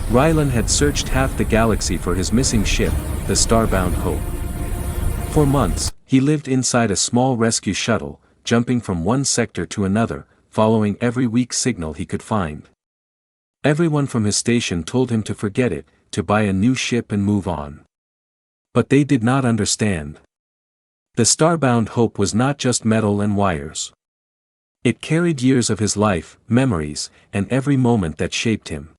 Rylan had searched half the galaxy for his missing ship, the Starbound Hope. For months, he lived inside a small rescue shuttle, jumping from one sector to another, following every weak signal he could find. Everyone from his station told him to forget it, to buy a new ship and move on. But they did not understand. The Starbound Hope was not just metal and wires. It carried years of his life, memories, and every moment that shaped him.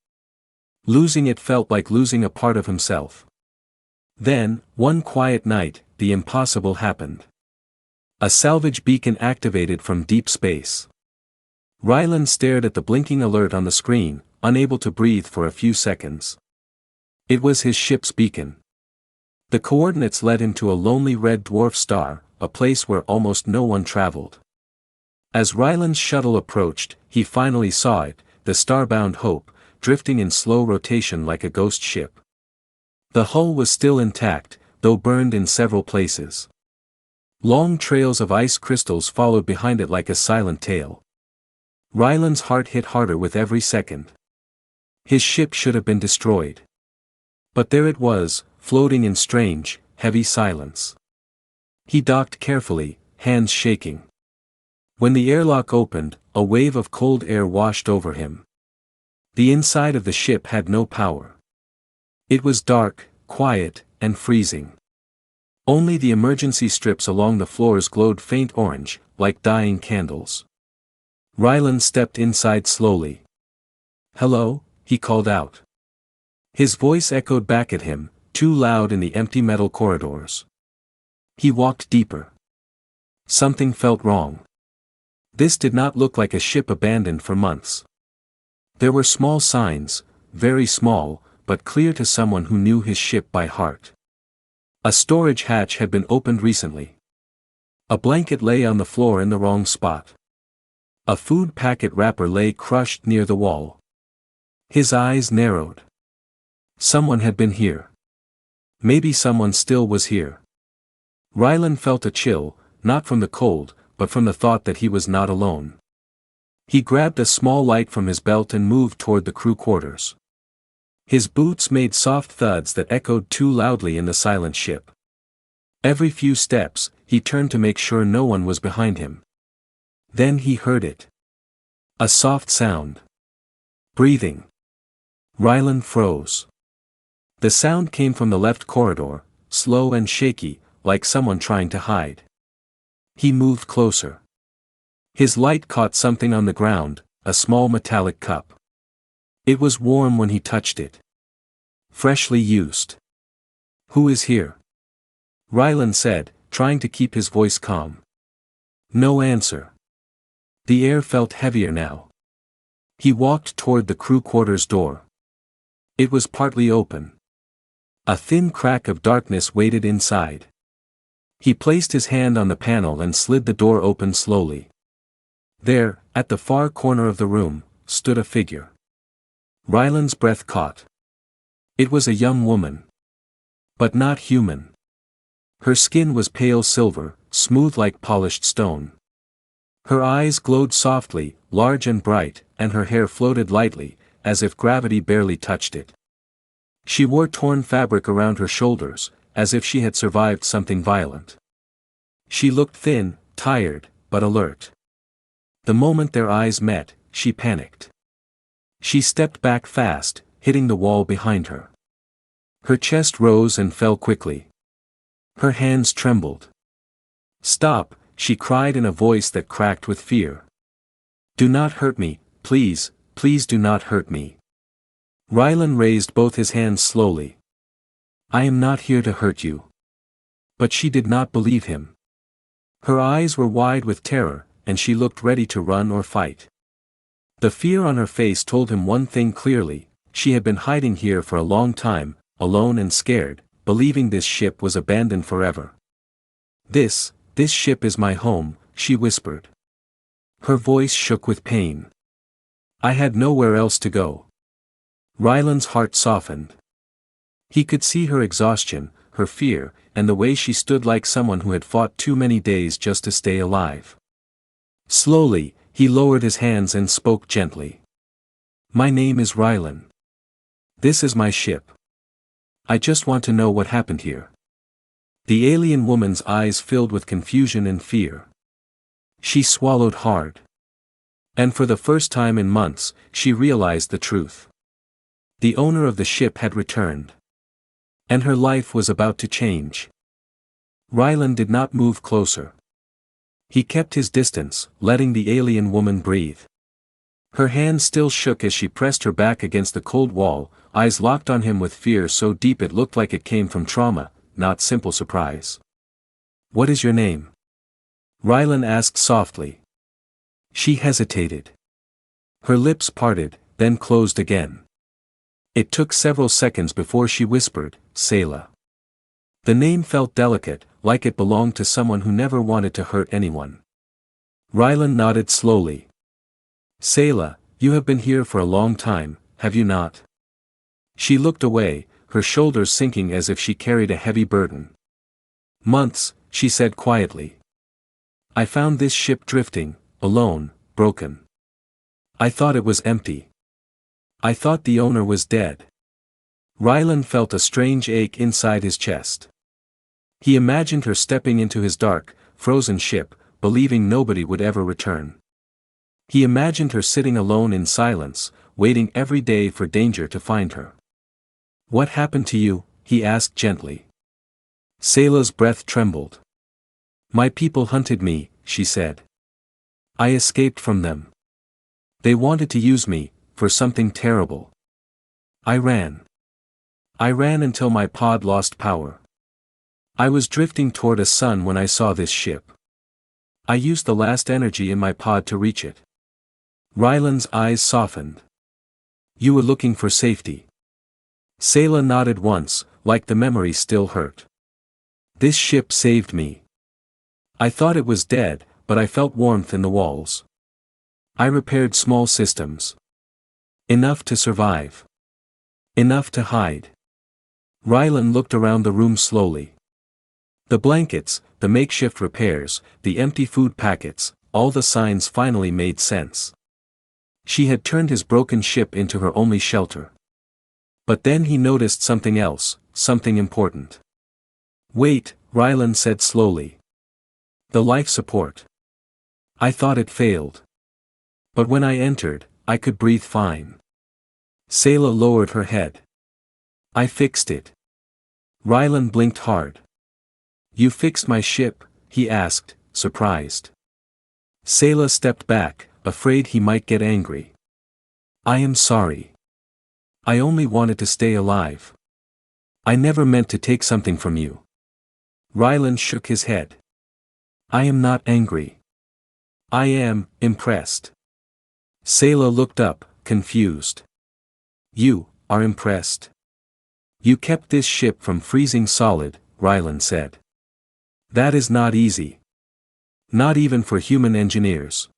Losing it felt like losing a part of himself. Then, one quiet night, the impossible happened. A salvage beacon activated from deep space. Rylan stared at the blinking alert on the screen, unable to breathe for a few seconds. It was his ship's beacon. The coordinates led him to a lonely red dwarf star, a place where almost no one traveled. As Rylan's shuttle approached, he finally saw it, the Starbound Hope, drifting in slow rotation like a ghost ship. The hull was still intact, though burned in several places. Long trails of ice crystals followed behind it like a silent tail. Rylan's heart hit harder with every second. His ship should have been destroyed. But there it was, floating in strange, heavy silence. He docked carefully, hands shaking. When the airlock opened, a wave of cold air washed over him. The inside of the ship had no power. It was dark, quiet, and freezing. Only the emergency strips along the floors glowed faint orange, like dying candles. Rylan stepped inside slowly. "Hello," he called out. His voice echoed back at him, too loud in the empty metal corridors. He walked deeper. Something felt wrong. This did not look like a ship abandoned for months. There were small signs, very small, but clear to someone who knew his ship by heart. A storage hatch had been opened recently. A blanket lay on the floor in the wrong spot. A food packet wrapper lay crushed near the wall. His eyes narrowed. Someone had been here. Maybe someone still was here. Rylan felt a chill, not from the cold, but from the thought that he was not alone. He grabbed a small light from his belt and moved toward the crew quarters. His boots made soft thuds that echoed too loudly in the silent ship. Every few steps, he turned to make sure no one was behind him. Then he heard it. A soft sound. Breathing. Rylan froze. The sound came from the left corridor, slow and shaky, like someone trying to hide. He moved closer. His light caught something on the ground, a small metallic cup. It was warm when he touched it. Freshly used. "Who is here?" Rylan said, trying to keep his voice calm. No answer. The air felt heavier now. He walked toward the crew quarters door. It was partly open. A thin crack of darkness waited inside. He placed his hand on the panel and slid the door open slowly. There, at the far corner of the room, stood a figure. Rylan's breath caught. It was a young woman. But not human. Her skin was pale silver, smooth like polished stone. Her eyes glowed softly, large and bright, and her hair floated lightly, as if gravity barely touched it. She wore torn fabric around her shoulders, as if she had survived something violent. She looked thin, tired, but alert. The moment their eyes met, she panicked. She stepped back fast, hitting the wall behind her. Her chest rose and fell quickly. Her hands trembled. "Stop," she cried in a voice that cracked with fear. "Do not hurt me, please, please do not hurt me." Rylan raised both his hands slowly. "I am not here to hurt you." But she did not believe him. Her eyes were wide with terror, and she looked ready to run or fight. The fear on her face told him one thing clearly: she had been hiding here for a long time, alone and scared, believing this ship was abandoned forever. This ship is my home," she whispered. Her voice shook with pain. "I had nowhere else to go." Rylan's heart softened. He could see her exhaustion, her fear, and the way she stood like someone who had fought too many days just to stay alive. Slowly, he lowered his hands and spoke gently. "My name is Rylan. This is my ship. I just want to know what happened here. The alien woman's eyes filled with confusion and fear. She swallowed hard. And for the first time in months, she realized the truth. The owner of the ship had returned. And her life was about to change. Rylan did not move closer. He kept his distance, letting the alien woman breathe. Her hand still shook as she pressed her back against the cold wall, eyes locked on him with fear so deep it looked like it came from trauma, not simple surprise. "What is your name?" Rylan asked softly. She hesitated. Her lips parted, then closed again. It took several seconds before she whispered, "Sayla." The name felt delicate, like it belonged to someone who never wanted to hurt anyone. Rylan nodded slowly. "Sayla, you have been here for a long time, have you not?" She looked away, her shoulders sinking as if she carried a heavy burden. "Months," she said quietly. "I found this ship drifting, alone, broken. I thought it was empty. I thought the owner was dead." Rylan felt a strange ache inside his chest. He imagined her stepping into his dark, frozen ship, believing nobody would ever return. He imagined her sitting alone in silence, waiting every day for danger to find her. "What happened to you?" he asked gently. Sayla's breath trembled. "My people hunted me," she said. "I escaped from them. They wanted to use me, for something terrible. I ran. I ran until my pod lost power. I was drifting toward a sun when I saw this ship. I used the last energy in my pod to reach it." Rylan's eyes softened. "You were looking for safety." Sayla nodded once, like the memory still hurt. "This ship saved me. I thought it was dead, but I felt warmth in the walls. I repaired small systems. Enough to survive. Enough to hide." Rylan looked around the room slowly. The blankets, the makeshift repairs, the empty food packets, all the signs finally made sense. She had turned his broken ship into her only shelter. But then he noticed something else, something important. "Wait," Rylan said slowly. "The life support. I thought it failed. But when I entered, I could breathe fine." Sayla lowered her head. "I fixed it." Rylan blinked hard. "You fixed my ship?" he asked, surprised. Sayla stepped back, afraid he might get angry. "I am sorry. I only wanted to stay alive. I never meant to take something from you." Rylan shook his head. "I am not angry. I am impressed." Sayla looked up, confused. "You are impressed? You kept this ship from freezing solid," Rylan said. "That is not easy. Not even for human engineers."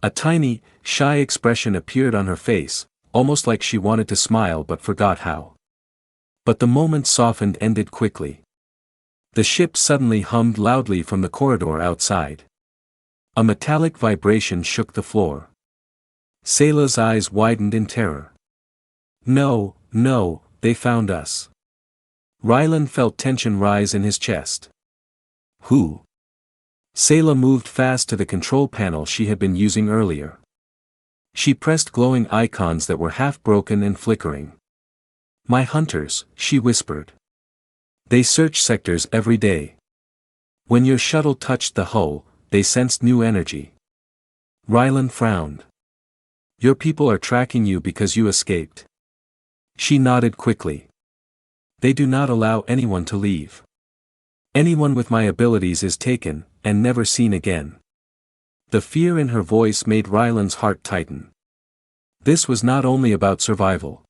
A tiny, shy expression appeared on her face, almost like she wanted to smile but forgot how. But the moment softened ended quickly. The ship suddenly hummed loudly from the corridor outside. A metallic vibration shook the floor. Sayla's eyes widened in terror. "No, no, they found us." Rylan felt tension rise in his chest. "Who?" Sayla moved fast to the control panel she had been using earlier. She pressed glowing icons that were half broken and flickering. "My hunters," she whispered. "They search sectors every day. When your shuttle touched the hull, they sensed new energy." Rylan frowned. "Your people are tracking you because you escaped." She nodded quickly. "They do not allow anyone to leave. Anyone with my abilities is taken, and never seen again." The fear in her voice made Rylan's heart tighten. This was not only about survival.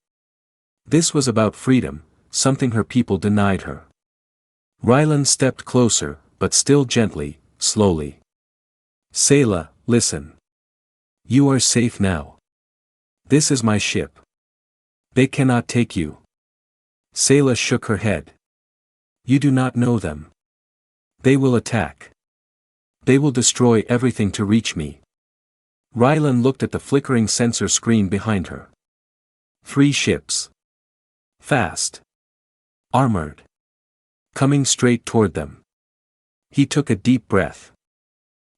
This was about freedom, something her people denied her. Rylan stepped closer, but still gently, slowly. "Sayla, listen. You are safe now. This is my ship. They cannot take you." Sayla shook her head. "You do not know them. They will attack. They will destroy everything to reach me." Rylan looked at the flickering sensor screen behind her. 3 ships. Fast. Armored. Coming straight toward them. He took a deep breath.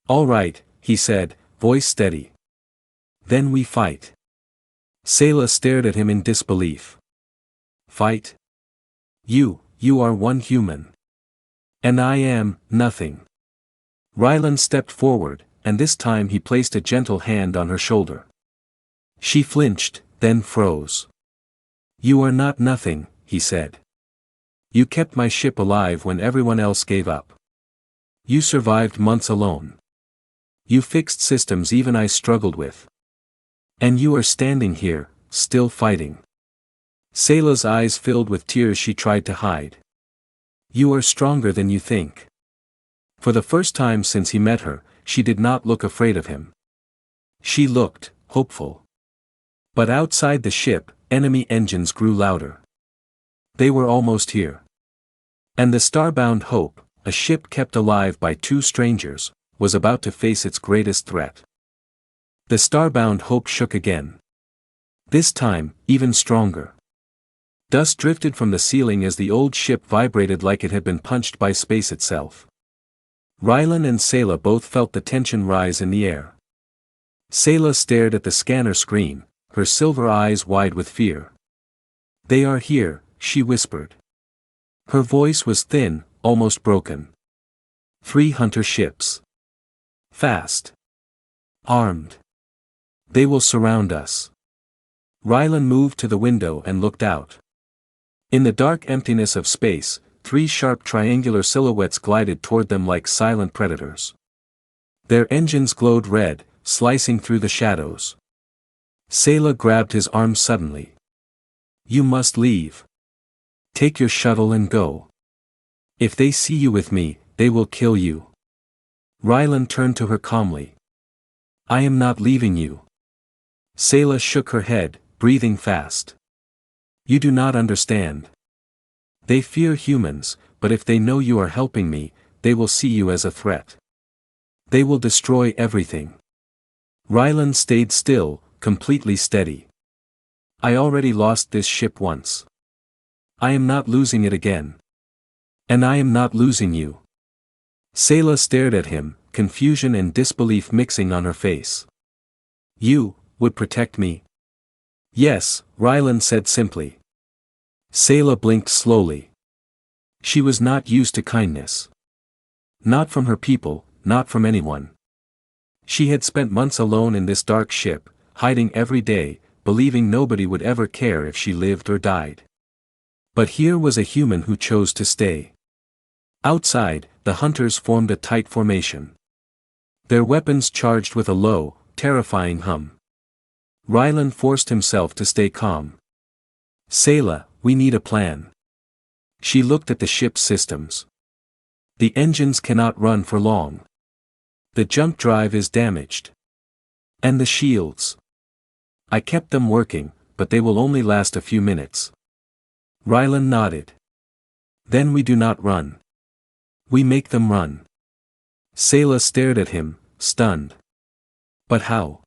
"All right," he said, voice steady. "Then we fight." Sayla stared at him in disbelief. "Fight? You are one human. And I am nothing." Rylan stepped forward, and this time he placed a gentle hand on her shoulder. She flinched, then froze. "You are not nothing," he said. "You kept my ship alive when everyone else gave up. You survived months alone. You fixed systems even I struggled with. And you are standing here, still fighting." Sayla's eyes filled with tears she tried to hide. "You are stronger than you think." For the first time since he met her, she did not look afraid of him. She looked hopeful. But outside the ship, enemy engines grew louder. They were almost here. And the starbound Hope, a ship kept alive by two strangers, was about to face its greatest threat. The starbound Hope shook again. This time, even stronger. Dust drifted from the ceiling as the old ship vibrated like it had been punched by space itself. Rylan and Sayla both felt the tension rise in the air. Sayla stared at the scanner screen, her silver eyes wide with fear. "They are here," she whispered. Her voice was thin, almost broken. 3 hunter ships. Fast. Armed. They will surround us. Rylan moved to the window and looked out. In the dark emptiness of space, 3 sharp triangular silhouettes glided toward them like silent predators. Their engines glowed red, slicing through the shadows. Sayla grabbed his arm suddenly. "You must leave. Take your shuttle and go. If they see you with me, they will kill you." Rylan turned to her calmly. "I am not leaving you." Sayla shook her head, breathing fast. "You do not understand. They fear humans, but if they know you are helping me, they will see you as a threat. They will destroy everything." Rylan stayed still, completely steady. "I already lost this ship once. I am not losing it again. And I am not losing you." Sayla stared at him, confusion and disbelief mixing on her face. "You would protect me?" "Yes," Rylan said simply. Sayla blinked slowly. She was not used to kindness. Not from her people, not from anyone. She had spent months alone in this dark ship, hiding every day, believing nobody would ever care if she lived or died. But here was a human who chose to stay. Outside, the hunters formed a tight formation. Their weapons charged with a low, terrifying hum. Rylan forced himself to stay calm. "Sayla, we need a plan." She looked at the ship's systems. "The engines cannot run for long. The jump drive is damaged. And the shields. I kept them working, but they will only last a few minutes." Rylan nodded. "Then we do not run. We make them run." Sayla stared at him, stunned. "But how?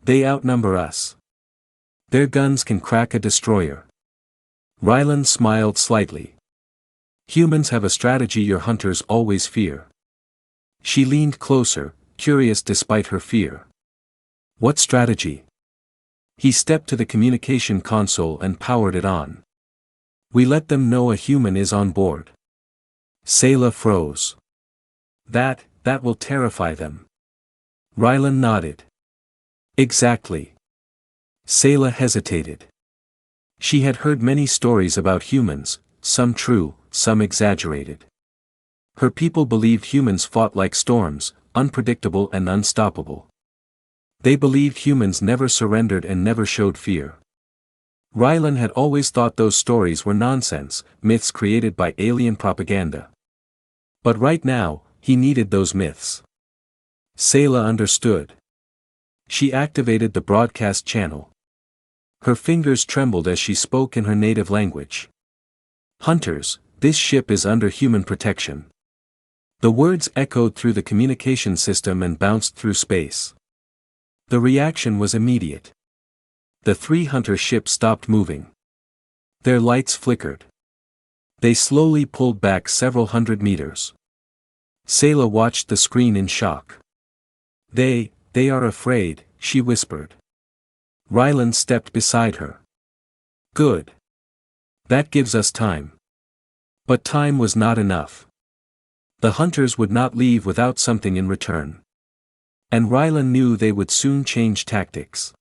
They outnumber us. Their guns can crack a destroyer." Rylan smiled slightly. "Humans have a strategy your hunters always fear." She leaned closer, curious despite her fear. "What strategy?" He stepped to the communication console and powered it on. "We let them know a human is on board." Sayla froze. That will terrify them." Rylan nodded. "Exactly." Sayla hesitated. She had heard many stories about humans, some true, some exaggerated. Her people believed humans fought like storms, unpredictable and unstoppable. They believed humans never surrendered and never showed fear. Rylan had always thought those stories were nonsense, myths created by alien propaganda. But right now, he needed those myths. Sayla understood. She activated the broadcast channel. Her fingers trembled as she spoke in her native language. "Hunters, this ship is under human protection." The words echoed through the communication system and bounced through space. The reaction was immediate. The 3 hunter ships stopped moving. Their lights flickered. They slowly pulled back several hundred meters. Sayla watched the screen in shock. They are afraid," she whispered. Rylan stepped beside her. "Good. That gives us time." But time was not enough. The hunters would not leave without something in return. And Rylan knew they would soon change tactics.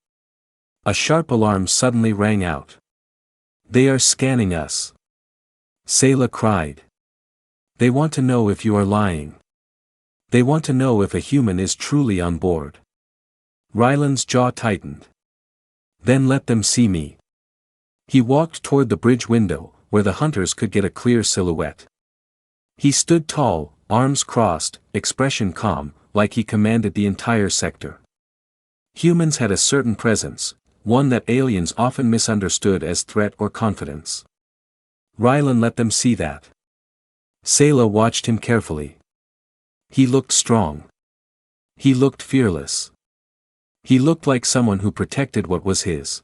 A sharp alarm suddenly rang out. "They are scanning us," Sayla cried. "They want to know if you are lying. They want to know if a human is truly on board." Rylan's jaw tightened. "Then let them see me." He walked toward the bridge window, where the hunters could get a clear silhouette. He stood tall, arms crossed, expression calm, like he commanded the entire sector. Humans had a certain presence, one that aliens often misunderstood as threat or confidence. Rylan let them see that. Sayla watched him carefully. He looked strong. He looked fearless. He looked like someone who protected what was his.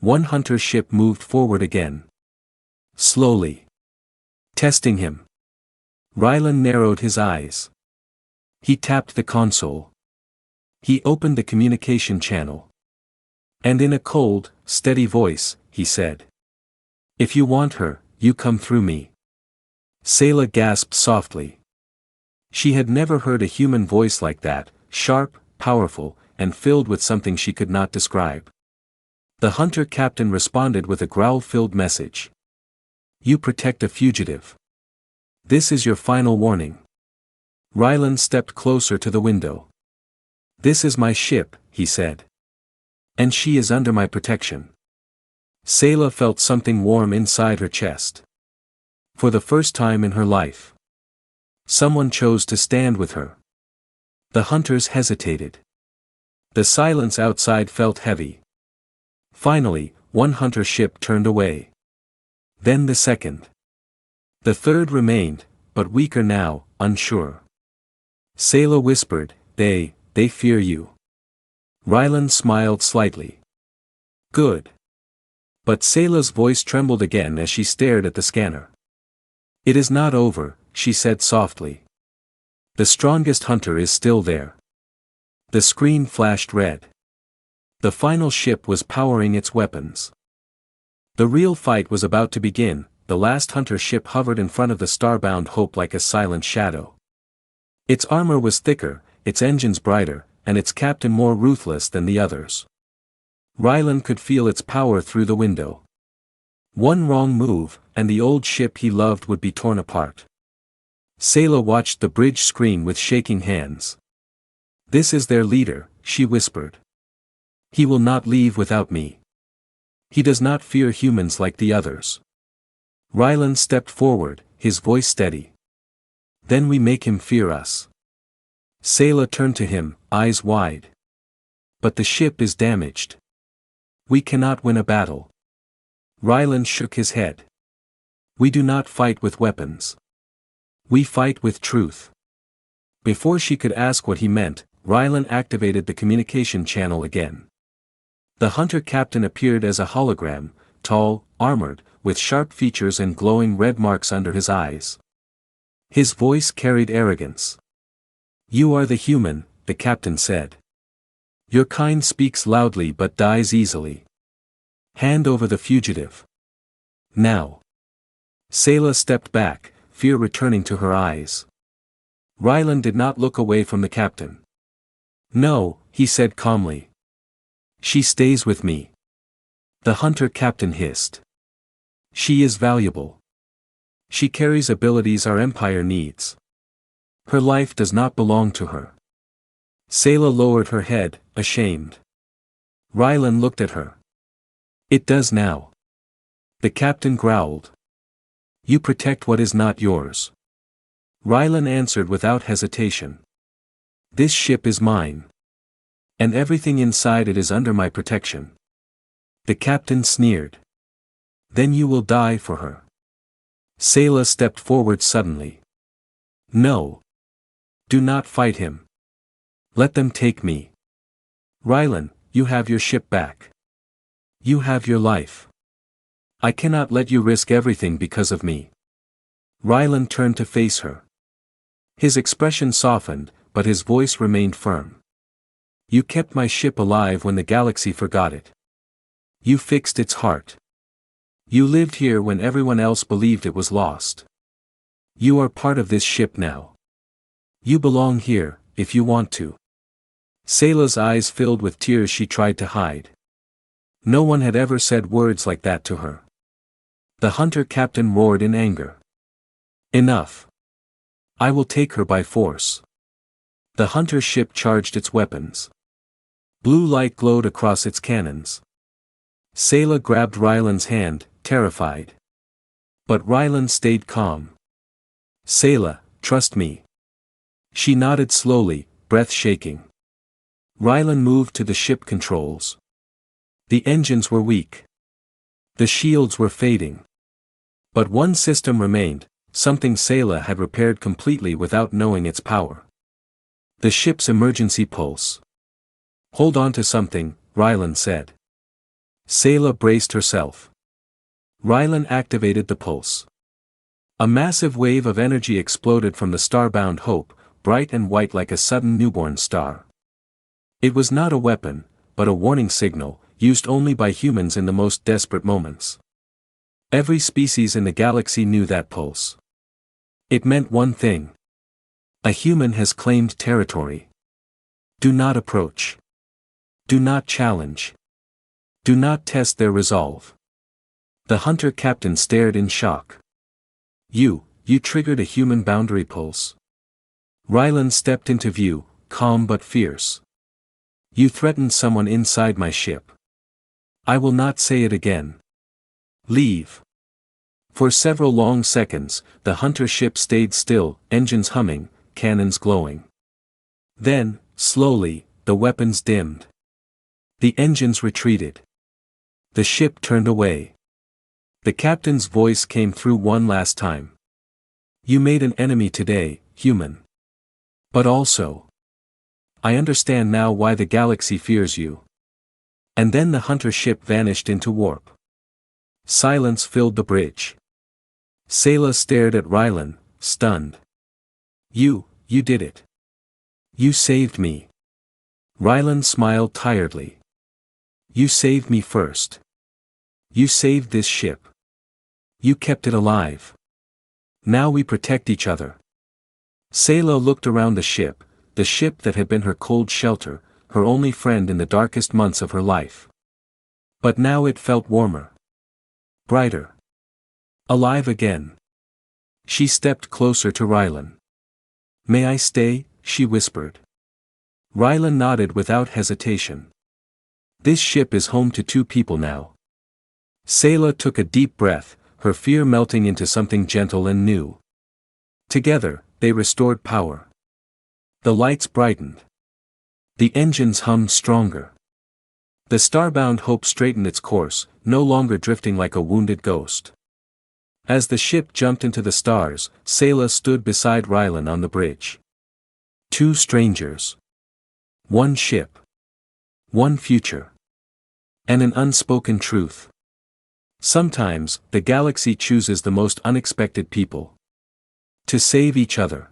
One hunter ship moved forward again. Slowly. Testing him. Rylan narrowed his eyes. He tapped the console. He opened the communication channel. And in a cold, steady voice, he said, "If you want her, you come through me." Sayla gasped softly. She had never heard a human voice like that, sharp, powerful, and filled with something she could not describe. The hunter captain responded with a growl-filled message. "You protect a fugitive. This is your final warning." Rylan stepped closer to the window. "This is my ship," he said. "And she is under my protection." Sayla felt something warm inside her chest. For the first time in her life, someone chose to stand with her. The hunters hesitated. The silence outside felt heavy. Finally, one hunter ship turned away. Then the second. The third remained, but weaker now, unsure. Sayla whispered, They fear you." Rylan smiled slightly. "Good." But Sayla's voice trembled again as she stared at the scanner. "It is not over," she said softly. "The strongest hunter is still there." The screen flashed red. The final ship was powering its weapons. The real fight was about to begin. The last hunter ship hovered in front of the starbound Hope like a silent shadow. Its armor was thicker, its engines brighter, and its captain more ruthless than the others. Rylan could feel its power through the window. One wrong move, and the old ship he loved would be torn apart. Sayla watched the bridge screen with shaking hands. "This is their leader," she whispered. "He will not leave without me. He does not fear humans like the others." Rylan stepped forward, his voice steady. "Then we make him fear us." Sayla turned to him, eyes wide. "But the ship is damaged. We cannot win a battle." Rylan shook his head. "We do not fight with weapons. We fight with truth." Before she could ask what he meant, Rylan activated the communication channel again. The hunter captain appeared as a hologram, tall, armored, with sharp features and glowing red marks under his eyes. His voice carried arrogance. "You are the human," the captain said. "Your kind speaks loudly but dies easily. Hand over the fugitive. Now." Sayla stepped back, fear returning to her eyes. Rylan did not look away from the captain. "No," he said calmly. "She stays with me." The hunter captain hissed. "She is valuable. She carries abilities our empire needs. Her life does not belong to her." Sayla lowered her head, ashamed. Rylan looked at her. "It does now." The captain growled. "You protect what is not yours." Rylan answered without hesitation. "This ship is mine. And everything inside it is under my protection." The captain sneered. "Then you will die for her." Sayla stepped forward suddenly. "No. Do not fight him. Let them take me. Rylan, you have your ship back. You have your life. I cannot let you risk everything because of me. Rylan turned to face her. His expression softened, but his voice remained firm. You kept my ship alive when the galaxy forgot it. You fixed its heart. You lived here when everyone else believed it was lost. You are part of this ship now. You belong here, if you want to. Sayla's eyes filled with tears she tried to hide. No one had ever said words like that to her. The hunter captain roared in anger. Enough. I will take her by force. The hunter ship charged its weapons. Blue light glowed across its cannons. Sayla grabbed Rylan's hand, terrified. But Rylan stayed calm. Sayla, trust me. She nodded slowly, breath shaking. Rylan moved to the ship controls. The engines were weak. The shields were fading. But one system remained, something Sayla had repaired completely without knowing its power. The ship's emergency pulse. Hold on to something, Rylan said. Sayla braced herself. Rylan activated the pulse. A massive wave of energy exploded from the starbound Hope, bright and white like a sudden newborn star. It was not a weapon, but a warning signal, used only by humans in the most desperate moments. Every species in the galaxy knew that pulse. It meant one thing. A human has claimed territory. Do not approach. Do not challenge. Do not test their resolve. The hunter captain stared in shock. You triggered a human boundary pulse. Rylan stepped into view, calm but fierce. You threatened someone inside my ship. I will not say it again. Leave. For several long seconds, the hunter ship stayed still, engines humming, cannons glowing. Then, slowly, the weapons dimmed. The engines retreated. The ship turned away. The captain's voice came through one last time. You made an enemy today, human. But also, I understand now why the galaxy fears you. And then the hunter ship vanished into warp. Silence filled the bridge. Sayla stared at Rylan, stunned. You did it. You saved me. Rylan smiled tiredly. You saved me first. You saved this ship. You kept it alive. Now we protect each other. Sayla looked around the ship that had been her cold shelter, her only friend in the darkest months of her life. But now it felt warmer. Brighter. Alive again. She stepped closer to Rylan. May I stay? She whispered. Rylan nodded without hesitation. This ship is home to two people now. Sayla took a deep breath, her fear melting into something gentle and new. Together, they restored power. The lights brightened. The engines hummed stronger. The starbound Hope straightened its course, no longer drifting like a wounded ghost. As the ship jumped into the stars, Sayla stood beside Rylan on the bridge. Two strangers. One ship. One future. And an unspoken truth. Sometimes, the galaxy chooses the most unexpected people. To save each other.